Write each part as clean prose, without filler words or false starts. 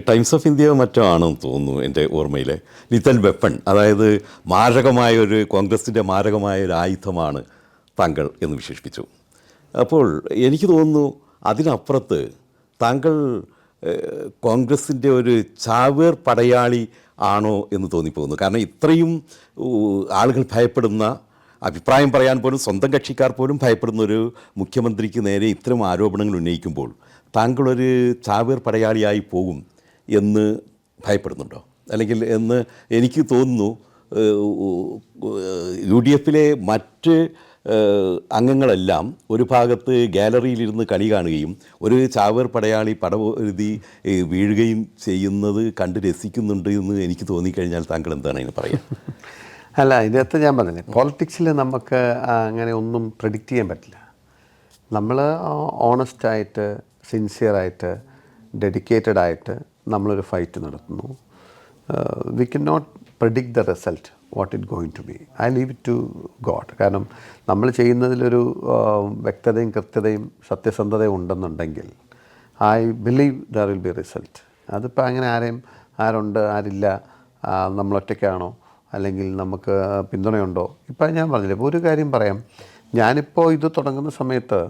Times of India മറ്റോ ആണെന്ന് തോന്നുന്നു എൻ്റെ ഓർമ്മയിൽ. ലിത്തൽ വെപ്പൺ, അതായത് മാരകമായൊരു കോൺഗ്രസിൻ്റെ മാരകമായൊരു ആയുധമാണ് താങ്കൾ എന്ന് വിശേഷിപ്പിച്ചു. അപ്പോൾ എനിക്ക് തോന്നുന്നു അതിനപ്പുറത്ത് താങ്കൾ കോൺഗ്രസിൻ്റെ ഒരു ചാവേർ പടയാളി ആണോ എന്ന് തോന്നിപ്പോകുന്നു. കാരണം ഇത്രയും ആളുകൾ ഭയപ്പെടുന്ന, അഭിപ്രായം പറയാൻ പോലും സ്വന്തം കക്ഷിക്കാർ പോലും ഭയപ്പെടുന്ന ഒരു മുഖ്യമന്ത്രിക്ക് നേരെ ഇത്തരം ആരോപണങ്ങൾ ഉന്നയിക്കുമ്പോൾ താങ്കളൊരു ചാവേർ പടയാളിയായി പോകും എന്ന് ഭയപ്പെടുന്നുണ്ടോ? അല്ലെങ്കിൽ എന്ന് എനിക്ക് തോന്നുന്നു. യു ഡി എഫിലെ മറ്റ് അംഗങ്ങളെല്ലാം ഒരു ഭാഗത്ത് ഗാലറിയിലിരുന്ന് കളി കാണുകയും ഒരു ചാവേർ പടയാളി പടവരുതി വീഴുകയും ചെയ്യുന്നത് കണ്ട് രസിക്കുന്നുണ്ട് എന്ന് എനിക്ക് തോന്നിക്കഴിഞ്ഞാൽ താങ്കൾ എന്താണ് അതിന് പറയുക? അല്ല, ഇതിനകത്ത് ഞാൻ പറഞ്ഞില്ലേ, പോളിറ്റിക്സിൽ നമുക്ക് അങ്ങനെ ഒന്നും പ്രെഡിക്റ്റ് ചെയ്യാൻ പറ്റില്ല. നമ്മൾ ഓണസ്റ്റായിട്ട്, സിൻസിയറായിട്ട്, ഡെഡിക്കേറ്റഡ് ആയിട്ട് നമ്മളൊരു ഫൈറ്റ് നടത്തുന്നു. We can not predict the result what it going to be. I leave it to God. കാരണം നമ്മൾ ചെയ്യുന്നതിലൊരു വ്യക്തതയും കൃത്യതയും സത്യസന്ധതയും ഉണ്ടെന്നുണ്ടെങ്കിൽ I believe there will be result. അതിപ്പോൾ അങ്ങനെ ആരുണ്ട് ആരില്ല, നമ്മളൊറ്റയ്ക്കാണോ അല്ലെങ്കിൽ നമുക്ക് പിന്തുണയുണ്ടോ? ഇപ്പം ഞാൻ പറഞ്ഞില്ലേ, ഇപ്പോൾ ഒരു കാര്യം പറയാം. ഞാനിപ്പോൾ ഇത് തുടങ്ങുന്ന സമയത്ത്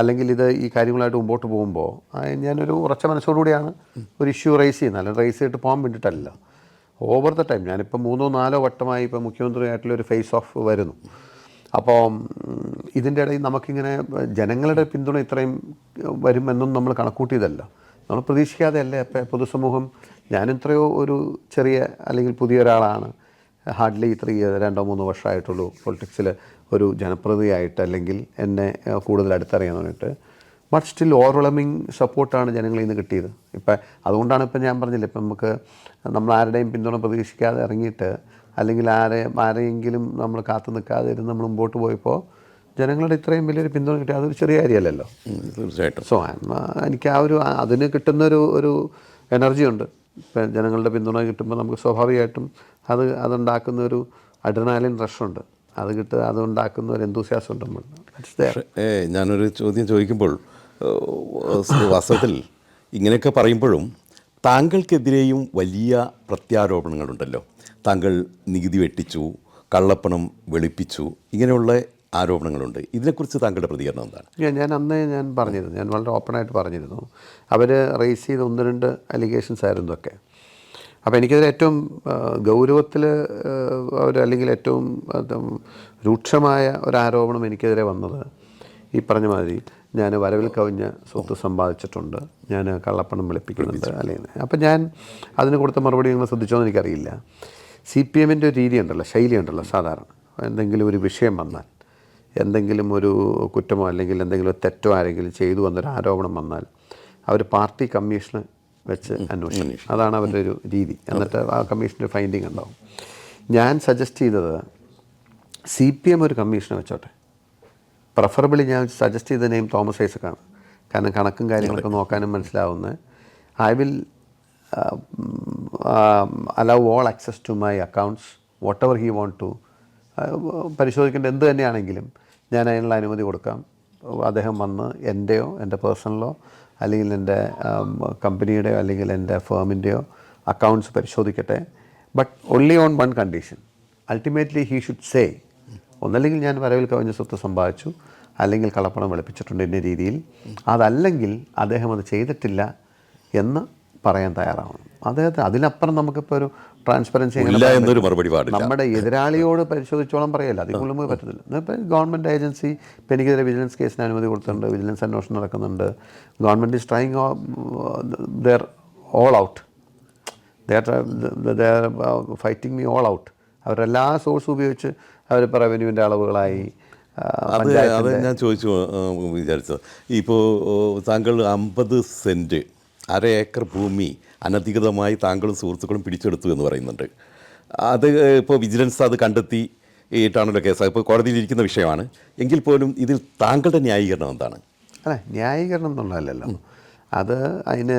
അല്ലെങ്കിൽ ഈ കാര്യങ്ങളായിട്ട് മുമ്പോട്ട് പോകുമ്പോൾ ഞാനൊരു ഉറച്ച മനസ്സോടുകൂടിയാണ് ഒരു ഇഷ്യൂ റേസ് ചെയ്യുന്നത്. അല്ലെങ്കിൽ റേസ് ചെയ്തിട്ട് പോകാൻ വേണ്ടിയിട്ടല്ല. ഓവർ ദ ടൈം ഞാനിപ്പോൾ 3-4 വട്ടമായി ഇപ്പോൾ മുഖ്യമന്ത്രിയായിട്ടുള്ളൊരു ഫേസ് ഓഫ് വരുന്നു. അപ്പോൾ ഇതിൻ്റെ ഇടയിൽ നമുക്കിങ്ങനെ ജനങ്ങളുടെ പിന്തുണ ഇത്രയും വരുമെന്നും നമ്മൾ കണക്കൂട്ടിയതല്ല. നമ്മൾ പ്രതീക്ഷിക്കാതെ അല്ലേ ഇപ്പോൾ പൊതുസമൂഹം, ഞാനിത്രയോ ഒരു ചെറിയ അല്ലെങ്കിൽ പുതിയൊരാളാണ്, ഹാർഡ്ലി 2-3 വർഷമായിട്ടുള്ളൂ പൊളിറ്റിക്സിൽ ഒരു ജനപ്രതിനിധിയായിട്ട്, അല്ലെങ്കിൽ എന്നെ കൂടുതൽ അടുത്തറിയാനായിട്ട്. ബട്ട് സ്റ്റിൽ ഓവർവെൽമിങ് സപ്പോർട്ടാണ് ജനങ്ങളിൽ നിന്ന് കിട്ടിയത്. ഇപ്പം അതുകൊണ്ടാണ് ഇപ്പം ഞാൻ പറഞ്ഞില്ല, ഇപ്പം നമ്മൾ ആരുടെയും പിന്തുണ പ്രതീക്ഷിക്കാതെ ഇറങ്ങിയിട്ട് അല്ലെങ്കിൽ ആരെയെങ്കിലും നമ്മൾ കാത്തു നിൽക്കാതെ ഇരുന്ന് നമ്മൾ മുമ്പോട്ട് പോയപ്പോൾ ജനങ്ങളുടെ ഇത്രയും വലിയൊരു പിന്തുണ കിട്ടി. അതൊരു ചെറിയ കാര്യമല്ലല്ലോ. തീർച്ചയായിട്ടും. സോ എനിക്ക് അതിന് കിട്ടുന്നൊരു എനർജി ഉണ്ട്. ഇപ്പം ജനങ്ങളുടെ പിന്തുണ കിട്ടുമ്പോൾ നമുക്ക് സ്വാഭാവികമായിട്ടും അതുണ്ടാക്കുന്നൊരു അഡ്രിനാലിൻ റഷുണ്ട്. അതുണ്ടാക്കുന്ന ഒരു എന്തൂസിയാസം ഉണ്ട് നമ്മൾ. ഞാനൊരു ചോദ്യം ചോദിക്കുമ്പോൾ വാസ്തവത്തിൽ ഇങ്ങനെയൊക്കെ പറയുമ്പോഴും താങ്കൾക്കെതിരെയും വലിയ പ്രത്യാരോപണങ്ങളുണ്ടല്ലോ. താങ്കൾ നികുതി വെട്ടിച്ചു, കള്ളപ്പണം വെളുപ്പിച്ചു, ഇങ്ങനെയുള്ള ആരോപണങ്ങളുണ്ട്. ഇതിനെക്കുറിച്ച് താങ്കളുടെ പ്രതികരണം എന്താണ്? ഞാൻ പറഞ്ഞിരുന്നു, ഞാൻ വളരെ ഓപ്പണായിട്ട് പറഞ്ഞിരുന്നു. അവർ റേസ് ചെയ്ത 1-2 അലിഗേഷൻസ് ആയിരുന്നു ഇതൊക്കെ. അപ്പോൾ എനിക്കതിൽ ഏറ്റവും ഗൗരവത്തിൽ അല്ലെങ്കിൽ ഏറ്റവും രൂക്ഷമായ ഒരു ആരോപണം എനിക്കെതിരെ വന്നത് ഈ പറഞ്ഞ മാതിരി ഞാൻ വരവിൽ കവിഞ്ഞ സ്വത്ത് സമ്പാദിച്ചിട്ടുണ്ട്, ഞാൻ കള്ളപ്പണം വെളുപ്പിക്കുന്നുണ്ട് അല്ലെങ്കിൽ. അപ്പം ഞാൻ അതിന് കൊടുത്ത മറുപടി നിങ്ങൾ ശ്രദ്ധിച്ചോന്ന് എനിക്കറിയില്ല. CPM-ൻ്റെ ഒരു രീതിയുണ്ടല്ലോ, ശൈലിയുണ്ടല്ലോ. സാധാരണ എന്തെങ്കിലും ഒരു വിഷയം വന്നാൽ, എന്തെങ്കിലും ഒരു കുറ്റമോ അല്ലെങ്കിൽ എന്തെങ്കിലും തെറ്റോ ആരെങ്കിലും ചെയ്തു എന്നൊരു ആരോപണം വന്നാൽ അവർ പാർട്ടി കമ്മീഷന് വെച്ച് അന്വേഷിക്കും. അതാണ് അവരുടെ ഒരു രീതി. എന്നിട്ട് ആ കമ്മീഷൻ്റെ ഫൈൻഡിങ് ഉണ്ടാവും. ഞാൻ സജസ്റ്റ് ചെയ്തത് CPM ഒരു കമ്മീഷനെ വെച്ചോട്ടെ. പ്രിഫറബിളി ഞാൻ സജസ്റ്റ് ചെയ്ത നെയിം തോമസ് ഐസക്കാണ്. കാരണം കണക്കും കാര്യങ്ങളൊക്കെ നോക്കാനും മനസ്സിലാവുന്ന. I will allow all access to my accounts whatever he want to. പരിശോധിക്കേണ്ട എന്ത് തന്നെയാണെങ്കിലും ഞാൻ അതിനുള്ള അനുമതി കൊടുക്കാം. അദ്ദേഹം വന്ന് എൻ്റെയോ എൻ്റെ പേഴ്സണലോ അല്ലെങ്കിൽ എൻ്റെ കമ്പനിയുടെയോ അല്ലെങ്കിൽ എൻ്റെ ഫേമിൻ്റെയോ അക്കൗണ്ട്സ് പരിശോധിക്കട്ടെ. But only on one condition. Ultimately he should say, ഒന്നല്ലെങ്കിൽ ഞാൻ വരവിൽ കവിഞ്ഞ സ്വത്ത് സമ്പാദിച്ചു, അല്ലെങ്കിൽ കള്ളപ്പണം വെളുപ്പിച്ചിട്ടുണ്ട് ഇന്ന രീതിയിൽ. അതല്ലെങ്കിൽ അദ്ദേഹം അത് ചെയ്തിട്ടില്ല എന്ന് പറയാൻ തയ്യാറാവണം. അതിനപ്പുറം നമുക്കിപ്പോൾ ഒരു ട്രാൻസ്പെറൻസി എന്നൊരു മറുപടി നമ്മുടെ എതിരാളിയോട് പരിശോധിച്ചോളം പറയല്ല, അതിൽ കൊള്ളുമ്പോൾ പറ്റത്തില്ല. ഇപ്പോൾ ഗവൺമെൻറ് ഏജൻസി ഇപ്പോൾ എനിക്കെതിരെ വിജിലൻസ് കേസിന് അനുമതി കൊടുത്തിട്ടുണ്ട്, വിജിലൻസ് അന്വേഷണം നടക്കുന്നുണ്ട്. Government is trying their all out, their fighting me all out. അവരെല്ലാ സോഴ്സും ഉപയോഗിച്ച് അവരിപ്പോൾ റവന്യൂവിൻ്റെ അളവുകളായി. അത് ഞാൻ വിചാരിച്ചത്, ഇപ്പോൾ താങ്കൾ 50 സെൻറ്റ് 1/2 ഏക്കർ ഭൂമി അനധികൃതമായി താങ്കളും സുഹൃത്തുക്കളും പിടിച്ചെടുത്തു എന്ന് പറയുന്നുണ്ട്. അത് ഇപ്പോൾ വിജിലൻസ് അത് കണ്ടെത്തിയിട്ടാണല്ലോ കേസ്. ഇപ്പോൾ കോടതിയിലിരിക്കുന്ന വിഷയമാണ്. എങ്കിൽ പോലും ഇതിൽ താങ്കളുടെ ന്യായീകരണം എന്താണ്? അല്ല, ന്യായീകരണം എന്നുള്ളതല്ലല്ലോ. അതിന്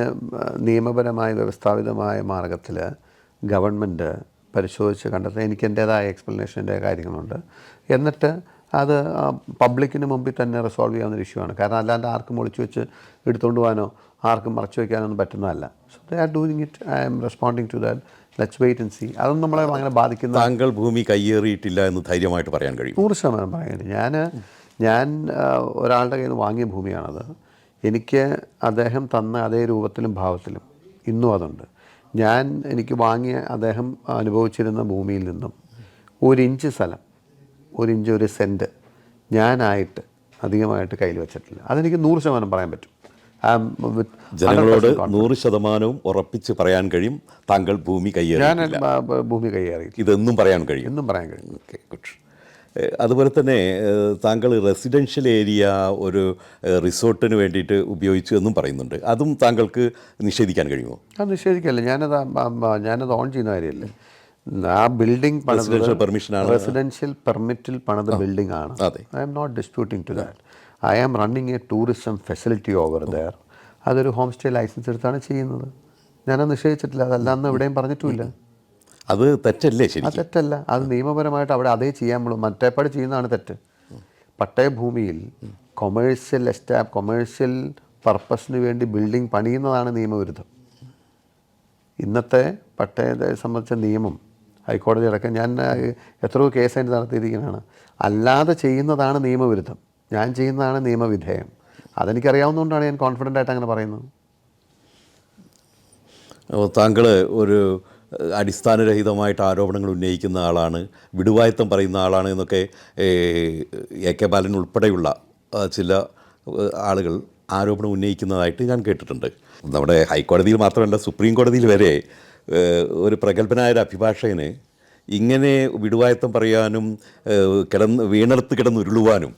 നിയമപരമായ വ്യവസ്ഥാപിതമായ മാർഗത്തിൽ ഗവൺമെൻറ് പരിശോധിച്ച് കണ്ടെത്താൻ എനിക്ക് എൻ്റേതായ എക്സ്പ്ലനേഷൻ്റെ കാര്യങ്ങളുണ്ട്. എന്നിട്ട് അത് പബ്ലിക്കിന് മുമ്പിൽ തന്നെ റിസോൾവ് ചെയ്യാവുന്ന ഇഷ്യൂ ആണ്. കാരണം അല്ലാണ്ട് ആർക്കും ഒളിച്ചു വെച്ച് എടുത്തുകൊണ്ട് പോകാനോ ആർക്കും മറച്ചു വയ്ക്കാനൊന്നും പറ്റുന്നതല്ല. So they are doing it. I am responding to that. Let's wait and see. അതൊന്നും നമ്മളെ അങ്ങനെ ബാധിക്കുന്ന. താങ്കൾ ഭൂമി കയ്യേറിയിട്ടില്ല എന്ന് ധൈര്യമായിട്ട് പറയാൻ കഴിയും? 100% പറയുന്നത്. ഞാൻ ഒരാളുടെ കയ്യിൽ നിന്ന് വാങ്ങിയ ഭൂമിയാണത്. എനിക്ക് അദ്ദേഹം തന്ന അതേ രൂപത്തിലും ഭാവത്തിലും ഇന്നും അതുണ്ട്. എനിക്ക് വാങ്ങിയ അദ്ദേഹം അനുഭവിച്ചിരുന്ന ഭൂമിയിൽ നിന്നും 1 ഇഞ്ച് സ്ഥലം, 1 ഇഞ്ച് 1 സെൻറ്റ് ഞാനായിട്ട് അധികമായിട്ട് കയ്യിൽ വെച്ചിട്ടില്ല. അതെനിക്ക് 100% പറയാൻ പറ്റും. ജനങ്ങളോട് 100% ഉറപ്പിച്ച് പറയാൻ കഴിയും താങ്കൾ ഭൂമി കയ്യേറി? ഭൂമി കയ്യേറി ഇതെന്നും പറയാൻ കഴിയും? എന്നും പറയാൻ കഴിയും. Okay, good. അതുപോലെ തന്നെ താങ്കൾ റെസിഡൻഷ്യൽ ഏരിയ ഒരു റിസോർട്ടിന് വേണ്ടിയിട്ട് ഉപയോഗിച്ചു എന്നും പറയുന്നുണ്ട്. അതും താങ്കൾക്ക് നിഷേധിക്കാൻ കഴിയുമോ? അത് നിഷേധിക്കല്ല. ഞാനത് ഓൺ ചെയ്യുന്ന കാര്യമല്ലേ. ആ ബിൽഡിംഗ് റെസിഡൻഷ്യൽ പെർമിറ്റിൽ പണിത ബിൽഡിംഗ് ആണ്. I'm not disputing to that. I am running a tourism facility over there. അതൊരു ഹോം സ്റ്റേ ലൈസൻസ് എടുത്താണ് ചെയ്യുന്നത്. ഞാനത് നിഷേധിച്ചിട്ടില്ല. അതല്ലാന്ന് എവിടെയും പറഞ്ഞിട്ടുമില്ല. അത് തെറ്റല്ലേ? ശരി, അത് തെറ്റല്ല. അത് നിയമപരമായിട്ട് അവിടെ അതേ ചെയ്യാൻ മറ്റേപ്പാട് ചെയ്യുന്നതാണ് തെറ്റ്. പട്ടയഭൂമിയിൽ കൊമേഴ്ഷ്യൽ പർപ്പസിന് വേണ്ടി ബിൽഡിംഗ് പണിയുന്നതാണ് നിയമവിരുദ്ധം. ഇന്നത്തെ പട്ടയത്തെ സംബന്ധിച്ച നിയമം ഹൈക്കോടതി അടക്കം ഞാൻ എത്രയോ കേസായിട്ട് നടത്തിയിരിക്കുന്നതാണ്. അല്ലാതെ ചെയ്യുന്നതാണ് നിയമവിരുദ്ധം, ഞാൻ ചെയ്യുന്നതാണ് നിയമവിധേയം. അതെനിക്കറിയാവുന്നതുകൊണ്ടാണ് ഞാൻ കോൺഫിഡൻ്റ് ആയിട്ട് അങ്ങനെ പറയുന്നത്. താങ്കൾ ഒരു അടിസ്ഥാനരഹിതമായിട്ട് ആരോപണങ്ങൾ ഉന്നയിക്കുന്ന ആളാണ്, വിടുവായത്തം പറയുന്ന ആളാണ് എന്നൊക്കെ എ കെ ബാലൻ ഉൾപ്പെടെയുള്ള ചില ആളുകൾ ആരോപണം ഉന്നയിക്കുന്നതായിട്ട് ഞാൻ കേട്ടിട്ടുണ്ട്. നമ്മുടെ ഹൈക്കോടതിയിൽ മാത്രമല്ല, സുപ്രീം കോടതിയിൽ വരെ ഒരു പ്രഗത്ഭനായ അഭിഭാഷകന് ഇങ്ങനെ വിടുവായത്തം പറയാനും വീണർത്ത് കിടന്നുരുളുവാനും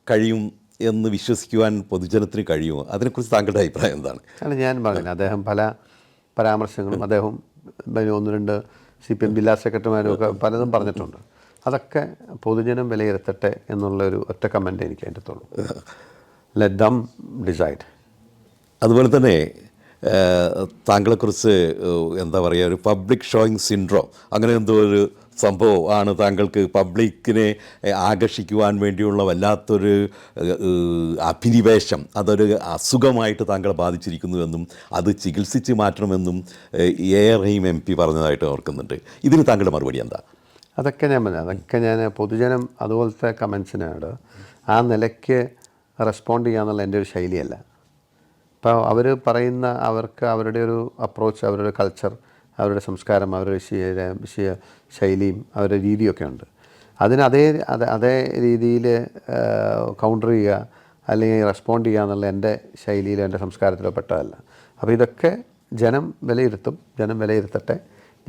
കഴിയും എന്ന് വിശ്വസിക്കുവാൻ പൊതുജനത്തിന് കഴിയുമോ? അതിനെക്കുറിച്ച് താങ്കളുടെ അഭിപ്രായം എന്താണ്? അല്ല, ഞാൻ പറഞ്ഞില്ല, അദ്ദേഹം പല പരാമർശങ്ങളും അദ്ദേഹം 1-2 CPM ജില്ലാ സെക്രട്ടറിമാരും ഒക്കെ പലതും പറഞ്ഞിട്ടുണ്ട്. അതൊക്കെ പൊതുജനം വിലയിരുത്തട്ടെ എന്നുള്ളൊരു ഒറ്റ കമൻ്റ് എനിക്ക് അതിൻ്റെ അടുത്തുള്ളൂ. Let them decide. അതുപോലെ തന്നെ താങ്കളെക്കുറിച്ച് എന്താ പറയുക, ഒരു പബ്ലിക് ഷോയിങ് സിൻഡ്രോം അങ്ങനെ എന്തോ ഒരു സംഭവം ആണ് താങ്കൾക്ക് പബ്ലിക്കിനെ ആകർഷിക്കുവാൻ വേണ്ടിയുള്ള വല്ലാത്തൊരു അഭിനിവേശം, അതൊരു അസുഖമായിട്ട് താങ്കളെ ബാധിച്ചിരിക്കുന്നുവെന്നും അത് ചികിത്സിച്ച് മാറ്റണമെന്നും AR റഹീം MP പറഞ്ഞതായിട്ട് ഓർക്കുന്നുണ്ട്. ഇതിന് താങ്കളുടെ മറുപടി എന്താ? അതൊക്കെ ഞാൻ പൊതുജനം അതുപോലത്തെ കമൻസിനോട് ആ നിലയ്ക്ക് റെസ്പോണ്ട് ചെയ്യാന്നുള്ള എൻ്റെ ഒരു ശൈലിയല്ല. ഇപ്പോൾ അവർ പറയുന്ന അവർക്ക് അവരുടെ ഒരു അപ്രോച്ച്, അവരുടെ കൾച്ചർ, അവരുടെ സംസ്കാരം, അവരുടെ ശൈലിയും അവരുടെ രീതിയൊക്കെ ഉണ്ട്. അതിന് അതേ രീതിയിൽ കൗണ്ടർ ചെയ്യുക അല്ലെങ്കിൽ റെസ്പോണ്ട് ചെയ്യുക എന്നുള്ള എൻ്റെ ശൈലിയിലോ എൻ്റെ സംസ്കാരത്തിലോ പെട്ടതല്ല. അപ്പോൾ ഇതൊക്കെ ജനം വിലയിരുത്തട്ടെ.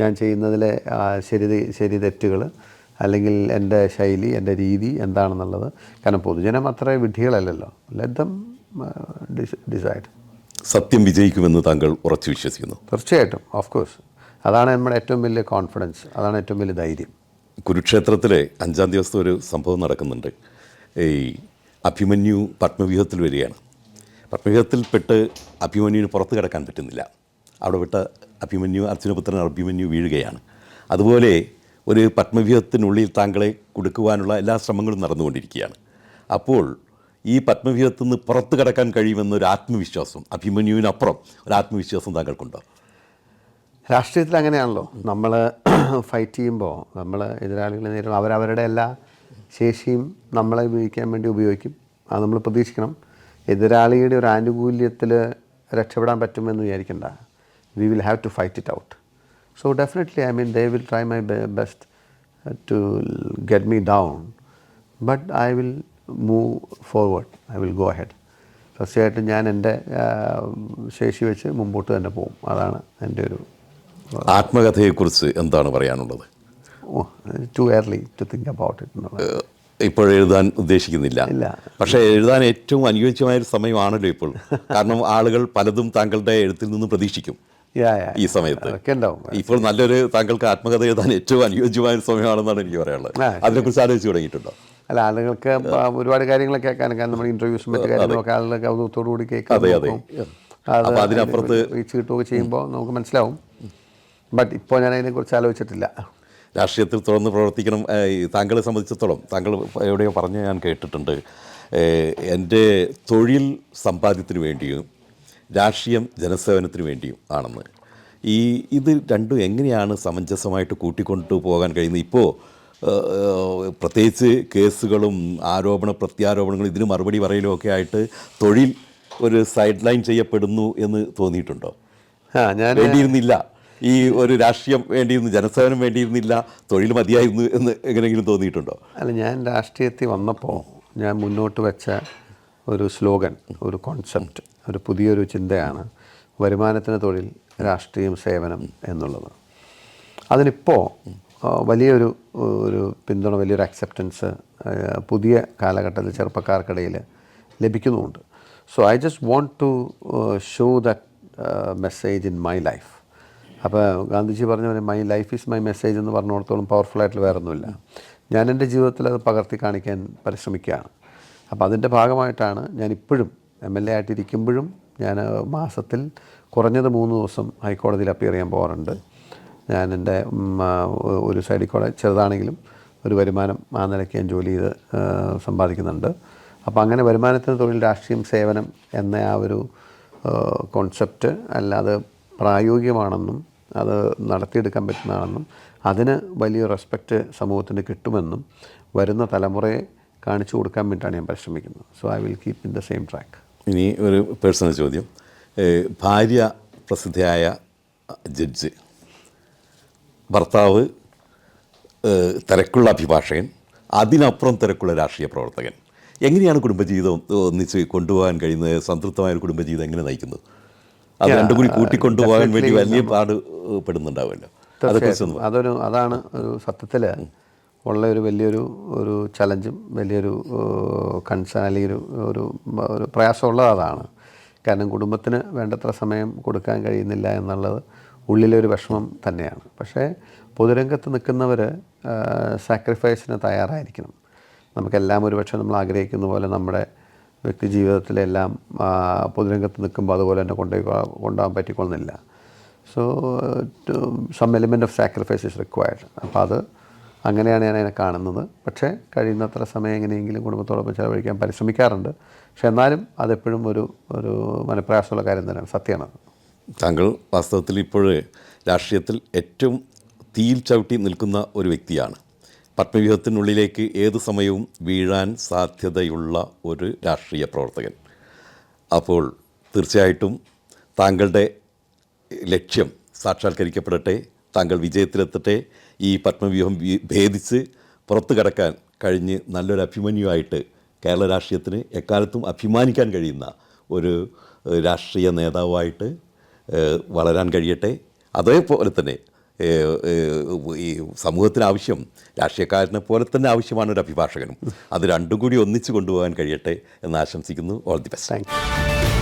ഞാൻ ചെയ്യുന്നതിലെ ശരി തെറ്റുകൾ അല്ലെങ്കിൽ എൻ്റെ ശൈലി, എൻ്റെ രീതി എന്താണെന്നുള്ളത്. കാരണം പൊതുജനം അത്ര വിഡ്ഢികളല്ലല്ലോ. Let them decide. സത്യം വിജയിക്കുമെന്ന് താങ്കൾ ഉറച്ചു വിശ്വസിക്കുന്നു? തീർച്ചയായിട്ടും, ഓഫ് കോഴ്സ്. അതാണ് നമ്മുടെ ഏറ്റവും വലിയ കോൺഫിഡൻസ്, അതാണ് ഏറ്റവും വലിയ ധൈര്യം. കുരുക്ഷേത്രത്തിലെ 5-ാം ദിവസത്തെ ഒരു സംഭവം നടക്കുന്നുണ്ട്. ഈ അഭിമന്യു പത്മവ്യൂഹത്തിൽ വരികയാണ്. പത്മവ്യൂഹത്തിൽപ്പെട്ട് അഭിമന്യുവിന് പുറത്ത് കിടക്കാൻ പറ്റുന്നില്ല. അവിടെ വിട്ട അർജുനപുത്രൻ അഭിമന്യു വീഴുകയാണ്. അതുപോലെ ഒരു പത്മവ്യൂഹത്തിനുള്ളിൽ താങ്കളെ കുടുക്കുവാനുള്ള എല്ലാ ശ്രമങ്ങളും നടന്നുകൊണ്ടിരിക്കുകയാണ്. അപ്പോൾ ഈ പത്മവ്യൂഹത്തിൽ നിന്ന് പുറത്ത് കിടക്കാൻ കഴിയുമെന്നൊരു ആത്മവിശ്വാസം, അഭിമന്യുവിനപ്പുറം ഒരു ആത്മവിശ്വാസം താങ്കൾക്കുണ്ടോ? രാഷ്ട്രീയത്തിൽ അങ്ങനെയാണല്ലോ. നമ്മൾ ഫൈറ്റ് ചെയ്യുമ്പോൾ നമ്മൾ എതിരാളികളെ നേരിടും. അവരവരുടെ എല്ലാ ശേഷിയും നമ്മളെ ഉപയോഗിക്കാൻ വേണ്ടി ഉപയോഗിക്കും. അത് നമ്മൾ പ്രതീക്ഷിക്കണം. എതിരാളിയുടെ ഒരു ആനുകൂല്യത്തിൽ രക്ഷപ്പെടാൻ പറ്റുമെന്ന് വിചാരിക്കണ്ട. We will have to fight it out. So definitely they will try my best to get me down, but I will move forward. I will go ahead. തീർച്ചയായിട്ടും ഞാൻ എൻ്റെ ശേഷി വെച്ച് മുമ്പോട്ട് തന്നെ പോകും. അതാണ് എൻ്റെ ഒരു. ആത്മകഥയെക്കുറിച്ച് എന്താണ് പറയാനുള്ളത്? Too early to think about it. ഇപ്പോൾ എഴുതാൻ ഉദ്ദേശിക്കുന്നില്ല? ഇല്ല. പക്ഷേ എഴുതാൻ ഏറ്റവും അനുയോജ്യമായൊരു സമയമാണല്ലോ ഇപ്പോൾ. കാരണം ആളുകൾ പലതും താങ്കളുടെ എഴുത്തിൽ നിന്ന് പ്രതീക്ഷിക്കും ഈ സമയത്ത്. ഇപ്പോൾ നല്ലൊരു താങ്കൾക്ക് ആത്മകഥ എഴുതാൻ ഏറ്റവും അനുയോജ്യമായ സമയമാണെന്നാണ് എനിക്ക് പറയാനുള്ളത്. അതിനെക്കുറിച്ച് ആലോചിച്ച് തുടങ്ങിയിട്ടുണ്ടോ? അല്ല, ആളുകൾക്ക് ഒരുപാട് കാര്യങ്ങൾ കേൾക്കാൻ, കാരണം നമ്മുടെ ഇൻ്റർവ്യൂസും മറ്റു കാര്യങ്ങളൊക്കെ ആളുകൾ കൗതുകത്തോടു കൂടി കേൾക്കാൻ, അതിനപ്പുറത്ത് റീച്ച് കിട്ടുകയൊക്കെ ചെയ്യുമ്പോൾ നമുക്ക് മനസ്സിലാവും. ബട്ട് ഇപ്പോൾ ഞാൻ അതിനെക്കുറിച്ച് ആലോചിച്ചിട്ടില്ല. രാഷ്ട്രീയത്തിൽ തുറന്ന് പ്രവർത്തിക്കണം. താങ്കളെ സംബന്ധിച്ചിടത്തോളം താങ്കൾ എവിടെയോ പറഞ്ഞ് ഞാൻ കേട്ടിട്ടുണ്ട്, എൻ്റെ തൊഴിൽ സമ്പാദ്യത്തിന് വേണ്ടിയും രാഷ്ട്രീയം ജനസേവനത്തിന് വേണ്ടിയും ആണെന്ന്. ഇത് രണ്ടും എങ്ങനെയാണ് സമഞ്ജസമായിട്ട് കൂട്ടിക്കൊണ്ടു പോകാൻ കഴിയുന്നത്? ഇപ്പോൾ പ്രത്യേകിച്ച് കേസുകളും പ്രത്യാരോപണങ്ങളും ഇതിന് മറുപടി പറയലും ഒക്കെ ആയിട്ട് തൊഴിൽ ഒരു സൈഡ് ലൈൻ ചെയ്യപ്പെടുന്നു എന്ന് തോന്നിയിട്ടുണ്ടോ? ഞാൻ വേണ്ടിയിരുന്നില്ല, ഈ ഒരു രാഷ്ട്രീയം വേണ്ടിയിരുന്നു, ജനസേവനം വേണ്ടിയിരുന്നില്ല, തൊഴിൽ മതിയായിരുന്നു എന്ന് എങ്ങനെയെങ്കിലും തോന്നിയിട്ടുണ്ടോ? അല്ല, ഞാൻ രാഷ്ട്രീയത്തിൽ വന്നപ്പോൾ ഞാൻ മുന്നോട്ട് വെച്ച ഒരു സ്ലോഗൻ, ഒരു കോൺസെപ്റ്റ്, ഒരു പുതിയൊരു ചിന്തയാണ് വരുമാനത്തിന് തൊഴിൽ, രാഷ്ട്രീയം സേവനം എന്നുള്ളത്. അതിനിപ്പോൾ വലിയൊരു പിന്തുണ, വലിയൊരു അക്സെപ്റ്റൻസ് പുതിയ കാലഘട്ടത്തിൽ ചെറുപ്പക്കാർക്കിടയിൽ ലഭിക്കുന്നുമുണ്ട്. So I just want to show that message in my life. അപ്പോൾ ഗാന്ധിജി പറഞ്ഞ പോലെ my life is my message എന്ന് പറഞ്ഞിടത്തോളം പവർഫുള്ളായിട്ടുള്ള വേറെ ഒന്നുമില്ല. ഞാൻ എൻ്റെ ജീവിതത്തിൽ അത് പകർത്തി കാണിക്കാൻ പരിശ്രമിക്കുകയാണ്. അപ്പോൾ അതിൻ്റെ ഭാഗമായിട്ടാണ് ഞാനിപ്പോഴും MLA ആയിട്ടിരിക്കുമ്പോഴും ഞാൻ മാസത്തിൽ കുറഞ്ഞത് 3 ദിവസം ഹൈക്കോടതിയിൽ അപ്പിയർ ചെയ്യാൻ പോകാറുണ്ട്. ഞാൻ എൻ്റെ ഒരു സൈഡിൽ കൂടെ ചെറുതാണെങ്കിലും ഒരു വരുമാനം ആ നിലയ്ക്ക് ഞാൻ ജോലി ചെയ്ത് സമ്പാദിക്കുന്നുണ്ട്. അപ്പോൾ അങ്ങനെ വരുമാനത്തിന് തൊഴിൽ, രാഷ്ട്രീയം സേവനം എന്ന ആ ഒരു കോൺസെപ്റ്റ് അല്ലാതെ പ്രായോഗികമാണെന്നും അത് നടത്തിയെടുക്കാൻ പറ്റുന്നതാണെന്നും അതിന് വലിയ റെസ്പെക്റ്റ് സമൂഹത്തിന് കിട്ടുമെന്നും വരുന്ന തലമുറയെ കാണിച്ചു കൊടുക്കാൻ വേണ്ടിയിട്ടാണ് ഞാൻ പരിശ്രമിക്കുന്നത്. So I will keep in the same track. ഇനി ഒരു പേഴ്സണൽ ചോദ്യം. ഭാര്യ പ്രസിദ്ധയായ ജഡ്ജ്, ഭർത്താവ് തിരക്കുള്ള അഭിഭാഷകൻ, അതിനപ്പുറം തിരക്കുള്ള രാഷ്ട്രീയ പ്രവർത്തകൻ. എങ്ങനെയാണ് കുടുംബജീവിതം ഒന്നിച്ച് കൊണ്ടുപോകാൻ കഴിയുന്നത്? സംതൃപ്തമായ ഒരു കുടുംബജീവിതം എങ്ങനെ നയിക്കുന്നത്? അത് രണ്ടും കൂടി കൂട്ടിക്കൊണ്ടുപോകാൻ വേണ്ടി വലിയ പാടുപെടുന്നുണ്ടാവുമല്ലോ. അതാണ് ഒരു സത്യത്തിൽ ഉള്ള വലിയൊരു ചലഞ്ചും വലിയൊരു കൺസേൺ, അല്ലെങ്കിൽ ഒരു പ്രയാസമുള്ളത് അതാണ്. കാരണം കുടുംബത്തിന് വേണ്ടത്ര സമയം കൊടുക്കാൻ കഴിയുന്നില്ല എന്നുള്ളത് ഉള്ളിലൊരു വിഷമം തന്നെയാണ്. പക്ഷേ പൊതുരംഗത്ത് നിൽക്കുന്നവർ സാക്രിഫൈസിന് തയ്യാറായിരിക്കണം. നമുക്കെല്ലാം ഒരുപക്ഷെ നമ്മൾ ആഗ്രഹിക്കുന്ന പോലെ നമ്മുടെ വ്യക്തി ജീവിതത്തിലെല്ലാം പൊതുരംഗത്ത് നിൽക്കുമ്പോൾ അതുപോലെ തന്നെ കൊണ്ടുപോകാൻ പറ്റിക്കൊള്ളുന്നില്ല. So some element of sacrifice is required. അപ്പോൾ അത് അങ്ങനെയാണ് ഞാൻ അതിനെ കാണുന്നത്. പക്ഷേ കഴിയുന്നത്ര സമയം എങ്ങനെയെങ്കിലും കുടുംബത്തോടൊപ്പം ചിലവഴിക്കാൻ പരിശ്രമിക്കാറുണ്ട്. പക്ഷെ എന്നാലും അതെപ്പോഴും ഒരു മനപ്രയാസമുള്ള കാര്യം തന്നെയാണ്, സത്യമാണ്. താങ്കൾ വാസ്തവത്തിൽ ഇപ്പോൾ രാഷ്ട്രീയത്തിൽ ഏറ്റവും തീയിൽ ചവിട്ടി നിൽക്കുന്ന ഒരു വ്യക്തിയാണ്. പത്മവ്യൂഹത്തിനുള്ളിലേക്ക് ഏത് സമയവും വീഴാൻ സാധ്യതയുള്ള ഒരു രാഷ്ട്രീയ പ്രവർത്തകൻ. അപ്പോൾ തീർച്ചയായിട്ടും താങ്കളുടെ ലക്ഷ്യം സാക്ഷാത്കരിക്കപ്പെടട്ടെ, താങ്കൾ വിജയത്തിലെത്തട്ടെ. ഈ പത്മവ്യൂഹം ഭേദിച്ച് പുറത്തു കടക്കാൻ കഴിഞ്ഞ് നല്ലൊരു അഭിമന്യുവായിട്ട് കേരള രാഷ്ട്രീയത്തിന് എക്കാലത്തും അഭിമാനിക്കാൻ കഴിയുന്ന ഒരു രാഷ്ട്രീയ നേതാവായിട്ട് വളരാൻ കഴിയട്ടെ. അതേപോലെ തന്നെ ഈ സമൂഹത്തിന് ആവശ്യം രാഷ്ട്രീയക്കാരനെ പോലെ തന്നെ ആവശ്യമാണ് ഒരു അഭിഭാഷകനും. അത് രണ്ടും കൂടി ഒന്നിച്ച് കൊണ്ടുപോകാൻ കഴിയട്ടെ എന്ന് ആശംസിക്കുന്നു. All the best. Thank you.